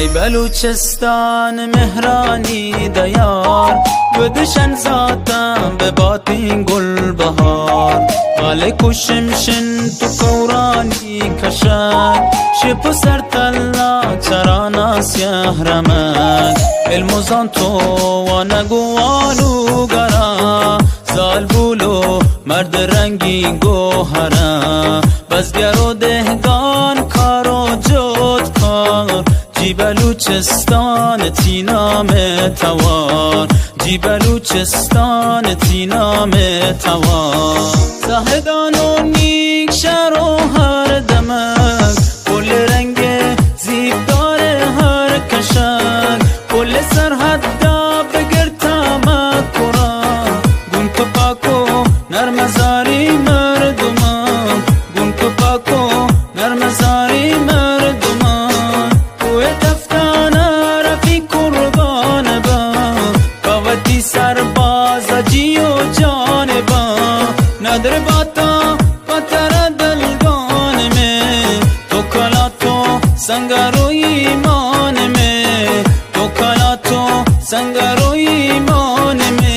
ای بلوچستان مهرانی دیار، بدشن ذاتم به باطین گل بهار. مالک و شمشن تو کورانی کشد، شپ و سر تلا چرانا سیاه رمد. علموزان تو و نگوانو گرا، زال بولو مرد رنگی گوهره. بزگر و دهگان کار و جد کار، جی بلوچستان تی نام توار، جی بلوچستان تی نام توار. زاهدان و نیک شهر و هر دمک، گل رنگ زیب داره هر کشک. گل سرحد دا بگر تمک کرا، گون تو پاکو نرمزاری مردمان، گون تو پاکو نرمزاری مردمان. کوه دفتانه رفی قربان با، قوتی سرباز جی و جان با. ندر باتا پتر دلگان میں، تو کلا تو سنگر و ایمان میں، تو کلا تو سنگر و ایمان میں.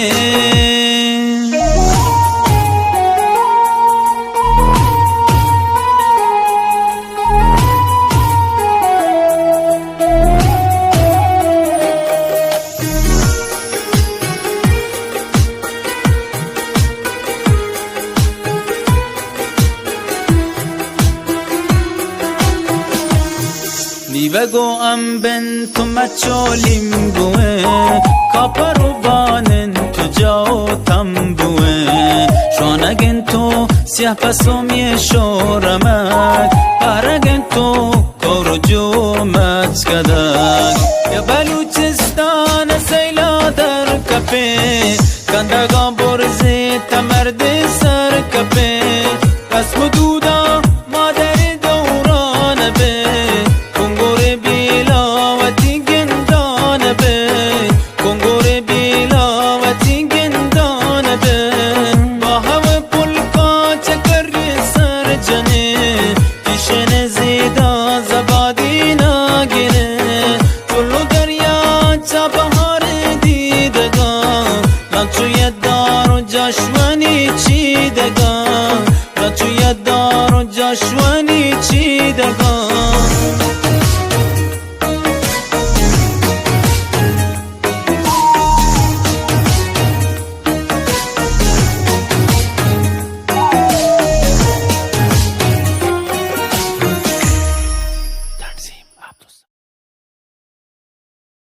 بگو ام بنت مچولیم بوه، کپرو بانن تو جاو تنبوه. شانگن تو سیاه پسومی شورمک، پرگن تو کورو جو مچکده.